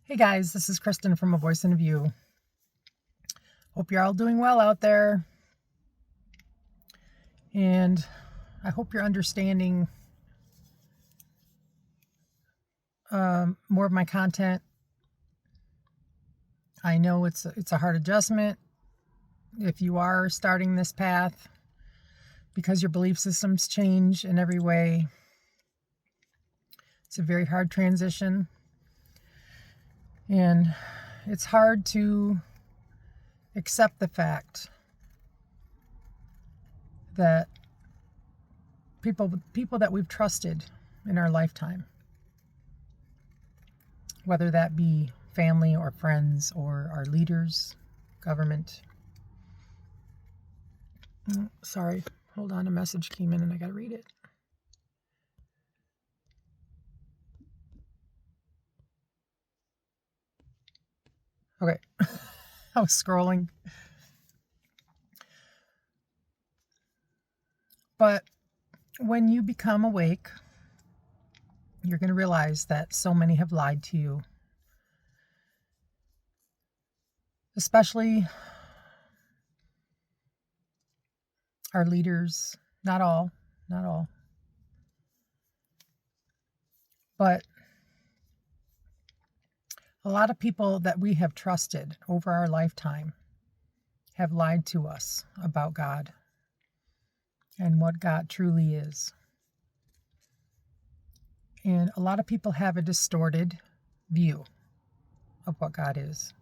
Hey guys, this is Kristen from A Voice in a View. Hope you're all doing well out there. And I hope you're understanding more of my content. I know it's a hard adjustment if you are starting this path because your belief systems change in every way. It's a very hard transition. And it's hard to accept the fact that people that we've trusted in our lifetime, whether that be family or friends or our leaders, government. Sorry, hold on, a message came in and I gotta read it. Okay, I was scrolling. But when you become awake, you're going to realize that so many have lied to you, especially our leaders. Not all, but a lot of people that we have trusted over our lifetime have lied to us about God and what God truly is. And a lot of people have a distorted view of what God is.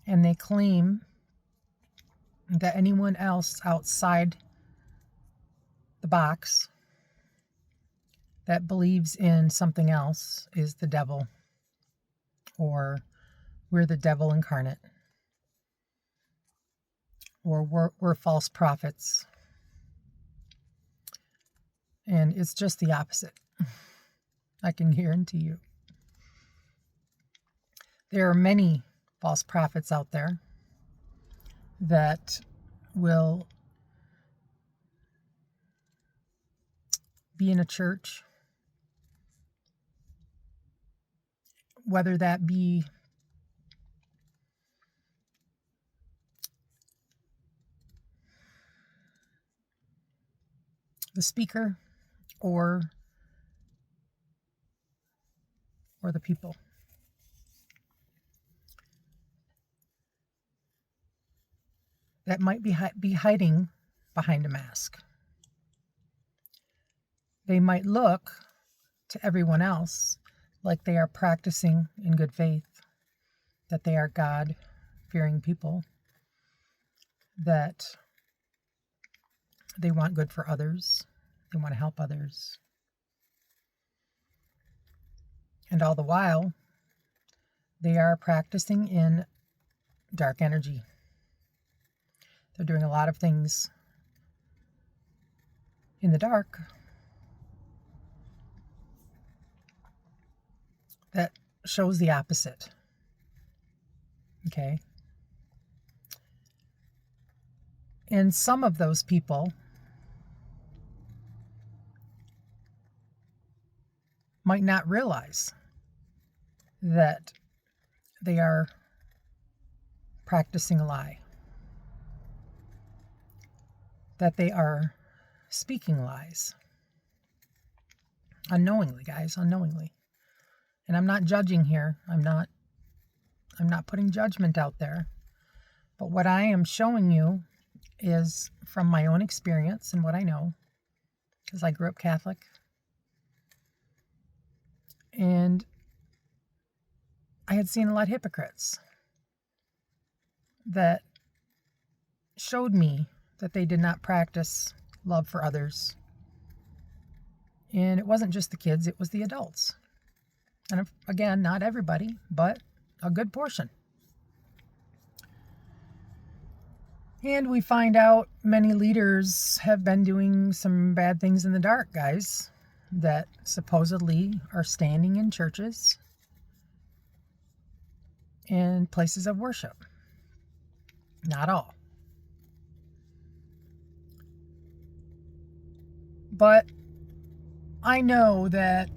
And they claim that anyone else outside the box that believes in something else is the devil, or we're the devil incarnate, or we're false prophets. And it's just the opposite. I can guarantee you. There are many false prophets out there that will be in a church, whether that be the speaker or the people. That might be hiding behind a mask. They might look to everyone else like they are practicing in good faith, that they are God-fearing people, that they want good for others, they want to help others. And all the while, they are practicing in dark energy. They're doing a lot of things in the dark that shows the opposite. Okay? And some of those people might not realize that they are practicing a lie, that they are speaking lies. Unknowingly, guys, unknowingly. And I'm not judging here. I'm not putting judgment out there. But what I am showing you is from my own experience and what I know, because I grew up Catholic. And I had seen a lot of hypocrites that showed me that they did not practice love for others. And it wasn't just the kids, it was the adults. And again, not everybody, but a good portion. And we find out many leaders have been doing some bad things in the dark, guys, that supposedly are standing in churches and places of worship. Not all. But I know that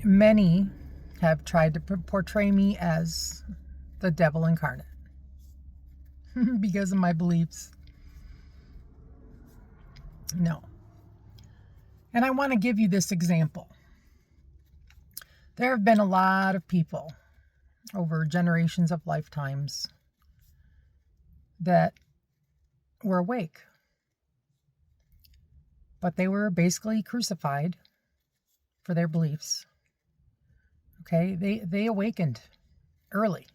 many have tried to portray me as the devil incarnate because of my beliefs. No. And I want to give you this example. There have been a lot of people over generations of lifetimes that were awake, but they were basically crucified for their beliefs. Okay, they awakened early.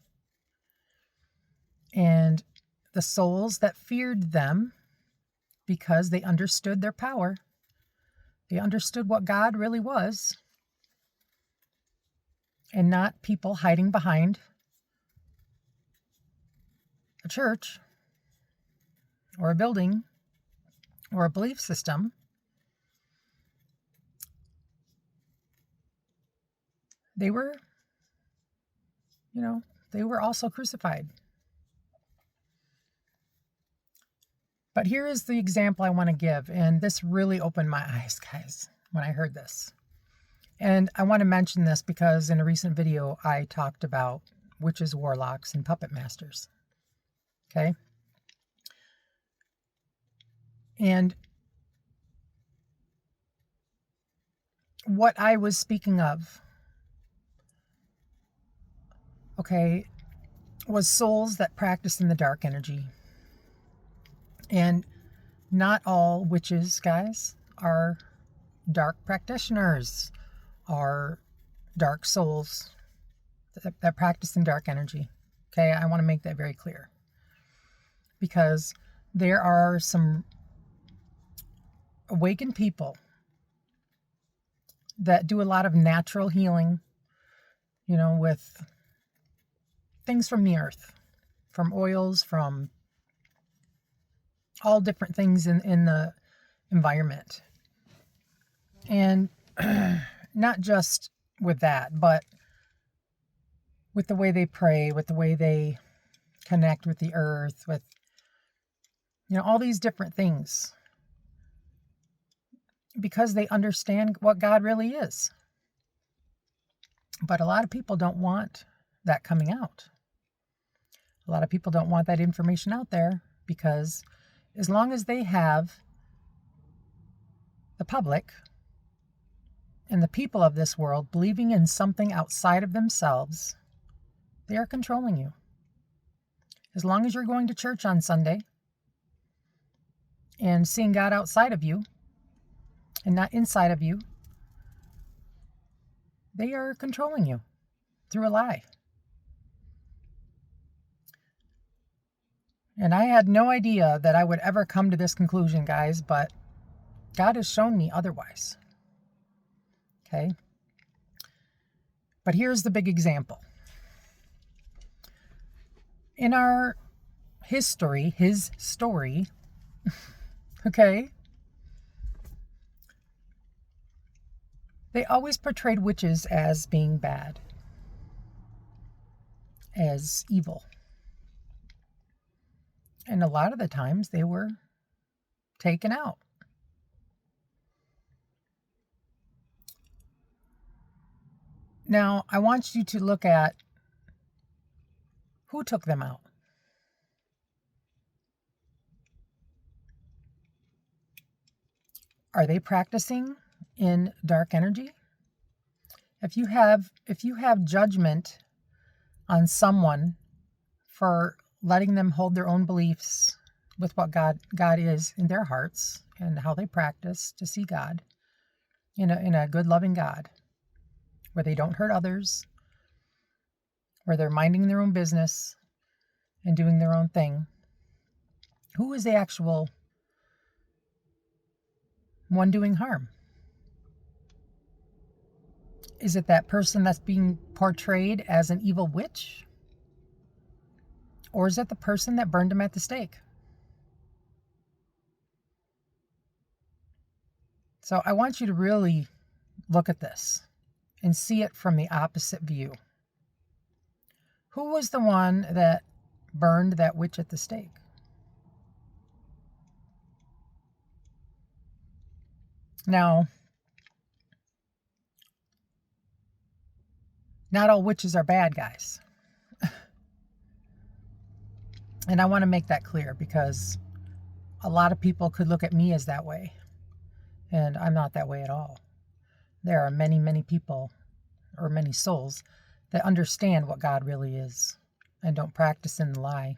And the souls that feared them because they understood their power, they understood what God really was, and not people hiding behind a church or a building or a belief system. They were, they were also crucified. But here is the example I want to give, and this really opened my eyes, guys, when I heard this. And I want to mention this because in a recent video, I talked about witches, warlocks, and puppet masters. Okay? And what I was speaking of, okay, was souls that practice in the dark energy. And not all witches, guys, are dark practitioners, are dark souls that practice in dark energy. Okay, I want to make that very clear. Because there are some awakened people that do a lot of natural healing, with things from the earth, from oils, from all different things in the environment. And not just with that, but with the way they pray, with the way they connect with the earth, with, all these different things. Because they understand what God really is. But a lot of people don't want that coming out. A lot of people don't want that information out there because as long as they have the public and the people of this world believing in something outside of themselves, they are controlling you. As long as you're going to church on Sunday and seeing God outside of you and not inside of you, they are controlling you through a lie. And I had no idea that I would ever come to this conclusion, guys, but God has shown me otherwise. Okay? But here's the big example. In our history, his story, okay, they always portrayed witches as being bad, as evil. And a lot of the times they were taken out. Now, I want you to look at who took them out. Are they practicing in dark energy? If you have judgment on someone for letting them hold their own beliefs with what God is in their hearts and how they practice to see God in a good, loving God, where they don't hurt others, where they're minding their own business and doing their own thing, who is the actual one doing harm? Is it that person that's being portrayed as an evil witch? Or is it the person that burned him at the stake? So I want you to really look at this and see it from the opposite view. Who was the one that burned that witch at the stake? Now, Not all witches are bad, guys. And I want to make that clear because a lot of people could look at me as that way. And I'm not that way at all. There are many, many people, or many souls, that understand what God really is and don't practice in the lie.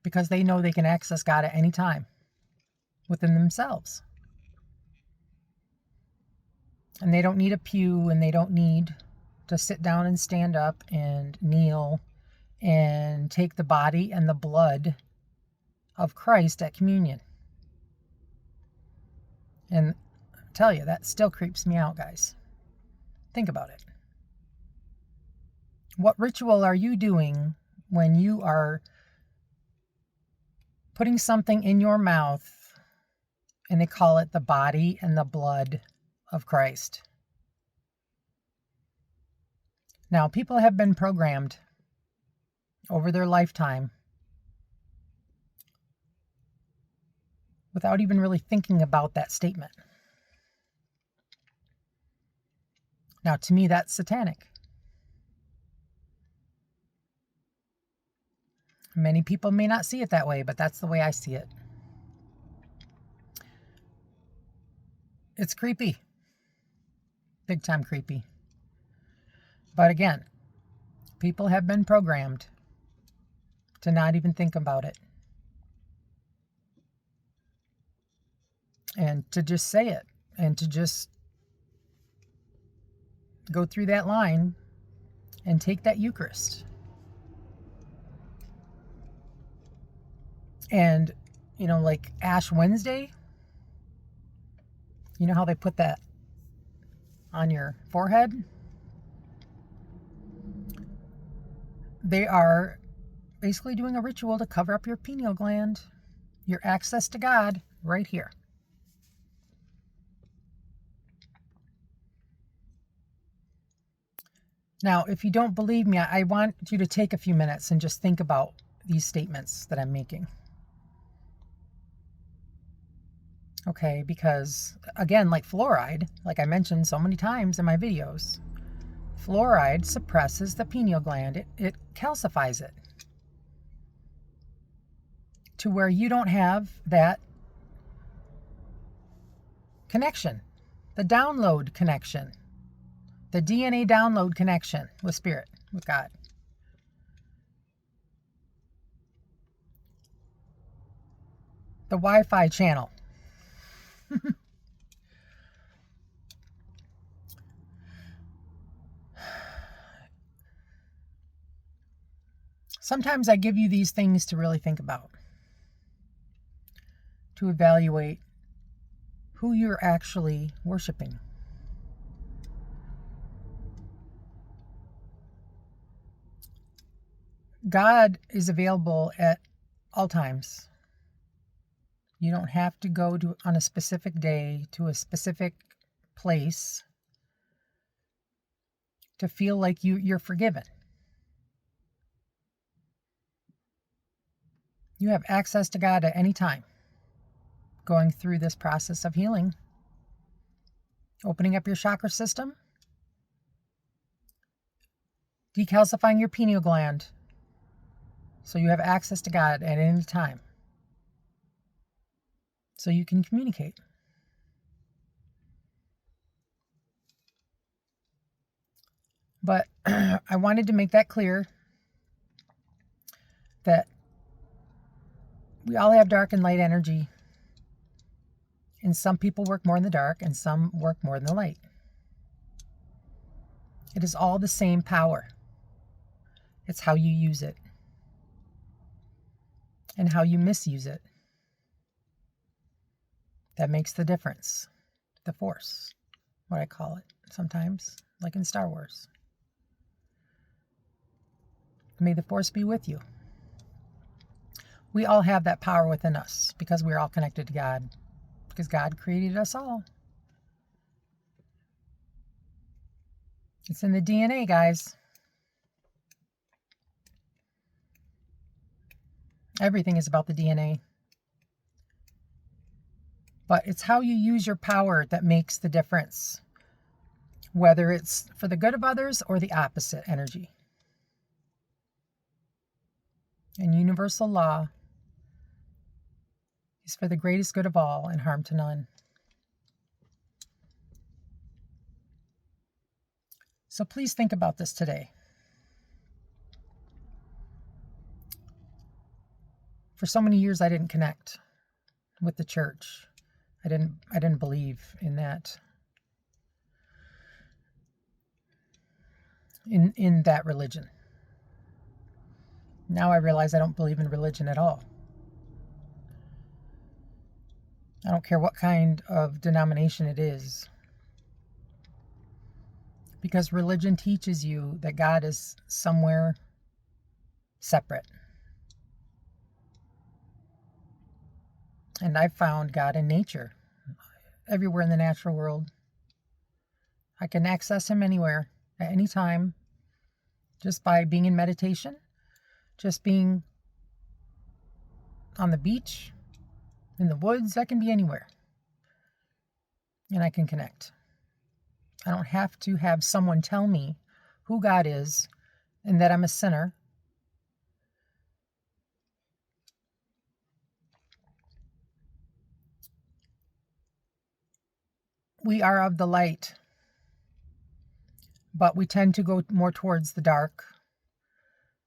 Because they know they can access God at any time within themselves. And they don't need a pew, and they don't need to sit down and stand up and kneel and take the body and the blood of Christ at communion. And I tell you, that still creeps me out, guys. Think about it. What ritual are you doing when you are putting something in your mouth and they call it the body and the blood of Christ? Now, people have been programmed over their lifetime without even really thinking about that statement. Now, to me, that's satanic. Many people may not see it that way, but that's the way I see it. It's creepy. Big time creepy. But again, people have been programmed to not even think about it. And to just say it. And to just go through that line and take that Eucharist. And, like Ash Wednesday, you know how they put that on your forehead? They are basically doing a ritual to cover up your pineal gland, your access to God, right here. Now, if you don't believe me, I want you to take a few minutes and just think about these statements that I'm making. Okay, because again, like fluoride, like I mentioned so many times in my videos, fluoride suppresses the pineal gland. It calcifies it to where you don't have that connection, the download connection, the DNA download connection with Spirit, with God. The Wi-Fi channel. Sometimes I give you these things to really think about, to evaluate who you're actually worshiping. God is available at all times. You don't have to go on a specific day to a specific place to feel like you're forgiven. You have access to God at any time, going through this process of healing, opening up your chakra system, decalcifying your pineal gland, so you have access to God at any time, so you can communicate. But I wanted to make that clear that we all have dark and light energy. And some people work more in the dark and some work more in the light. It is all the same power. It's how you use it and how you misuse it that makes the difference. The Force, what I call it sometimes, like in Star Wars. May the Force be with you. We all have that power within us because we're all connected to God, because God created us all. It's in the DNA, guys. Everything is about the DNA. But it's how you use your power that makes the difference. whether it's for the good of others or the opposite energy. And universal law is for the greatest good of all and harm to none. So please think about this today. For so many years, I didn't connect with the church. I didn't believe in that. In that religion. Now I realize I don't believe in religion at all. I don't care what kind of denomination it is. Because religion teaches you that God is somewhere separate. And I've found God in nature. Everywhere in the natural world. I can access Him anywhere, at any time. Just by being in meditation. Just being on the beach. In the woods. I can be anywhere. And I can connect. I don't have to have someone tell me who God is and that I'm a sinner. We are of the light, but we tend to go more towards the dark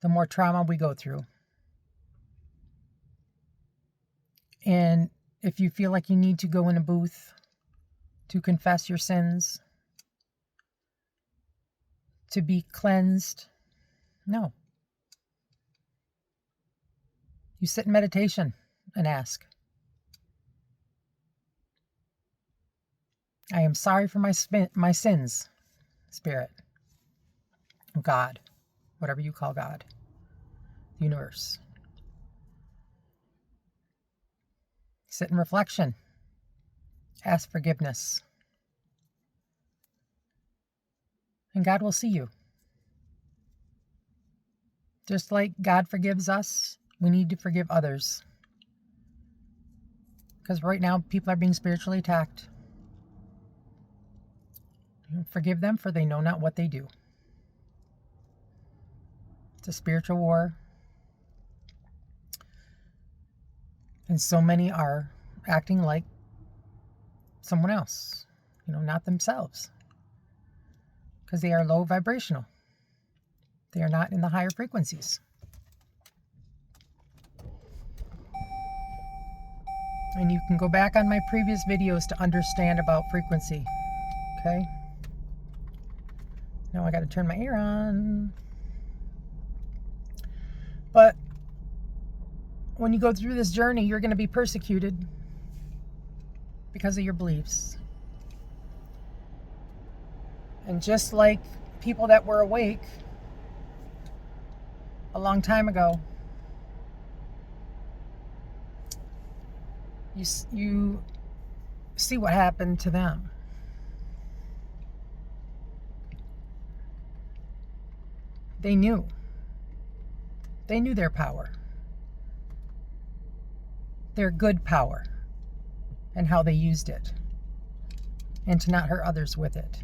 the more trauma we go through. And if you feel like you need to go in a booth to confess your sins, to be cleansed, no. You sit in meditation and ask, I am sorry for my sins, Spirit, God, whatever you call God, universe. Sit in reflection. Ask forgiveness. And God will see you. Just like God forgives us, we need to forgive others. Because right now, people are being spiritually attacked. Forgive them, for they know not what they do. It's a spiritual war. And so many are acting like someone else, not themselves. Because they are low vibrational. They are not in the higher frequencies. And you can go back on my previous videos to understand about frequency. Okay? Now I got to turn my air on. But when you go through this journey, you're going to be persecuted because of your beliefs. And just like people that were awake a long time ago, you see what happened to them. They knew their power, their good power, and how they used it, and to not hurt others with it.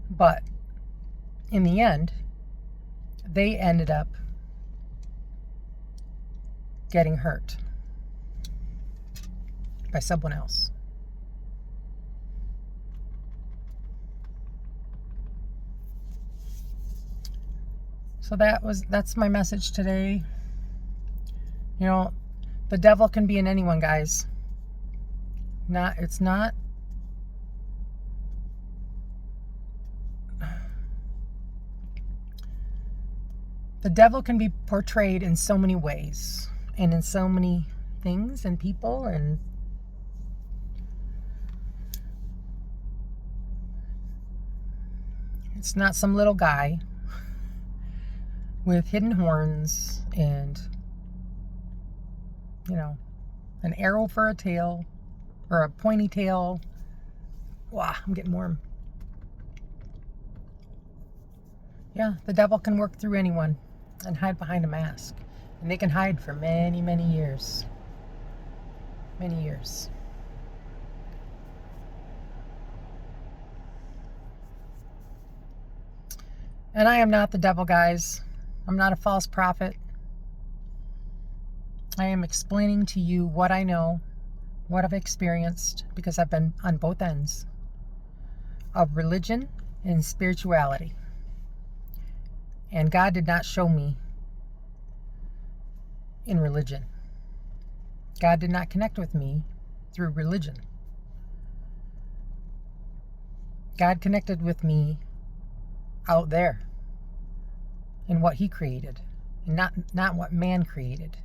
But in the end, they ended up getting hurt by someone else. So that's my message today. The devil can be in anyone, guys. It's not the devil can be portrayed in so many ways and in so many things and people, and it's not some little guy with hidden horns and an arrow for a tail or a pointy tail. Wow, I'm getting warm. Yeah, the devil can work through anyone and hide behind a mask. And they can hide for many, many years. Many years. And I am not the devil, guys. I'm not a false prophet. I am explaining to you what I know, what I've experienced, because I've been on both ends of religion and spirituality. And God did not show me in religion. God did not connect with me through religion. God connected with me out there in what He created, and not what man created.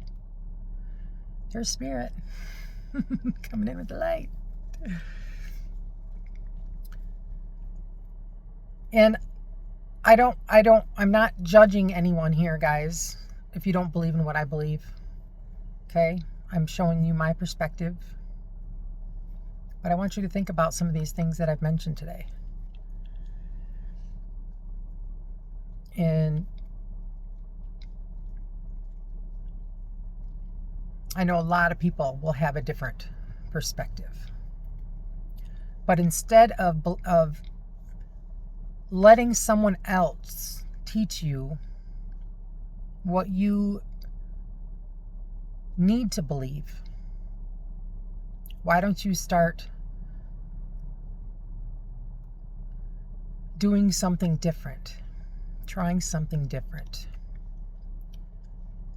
There's spirit coming in with the light. And I'm not judging anyone here, guys, if you don't believe in what I believe. Okay? I'm showing you my perspective. But I want you to think about some of these things that I've mentioned today. And I know a lot of people will have a different perspective. But instead of letting someone else teach you what you need to believe, why don't you start doing something different, trying something different,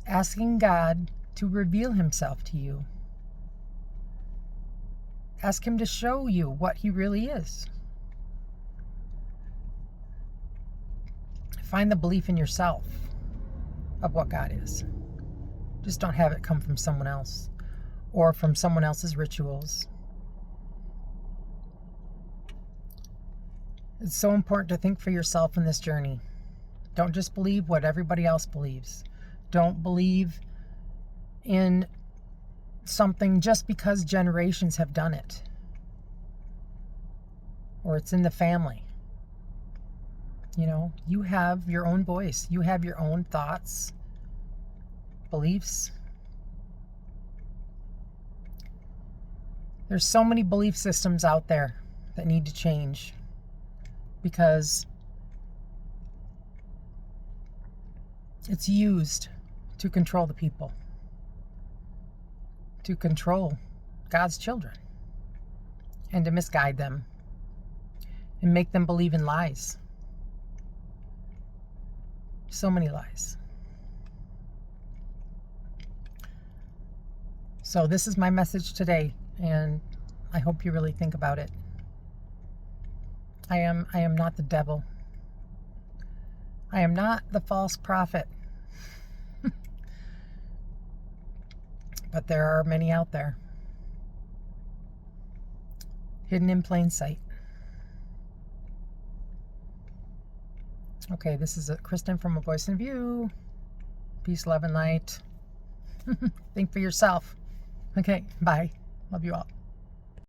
asking God to reveal Himself to you. Ask Him to show you what He really is. Find the belief in yourself of what God is. Just don't have it come from someone else or from someone else's rituals. It's so important to think for yourself in this journey. Don't just believe what everybody else believes. Don't believe in something just because generations have done it, or it's in the family. You know, you have your own voice. You have your own thoughts, beliefs. There's so many belief systems out there that need to change because it's used to control the people, to control God's children, and to misguide them and make them believe in lies. So many lies. So this is my message today, and I hope you really think about it. I am not the devil. I am not the false prophet. But there are many out there, hidden in plain sight. Okay, this is Kristen from A Voice and View. Peace, love, and light. Think for yourself. Okay, bye. Love you all.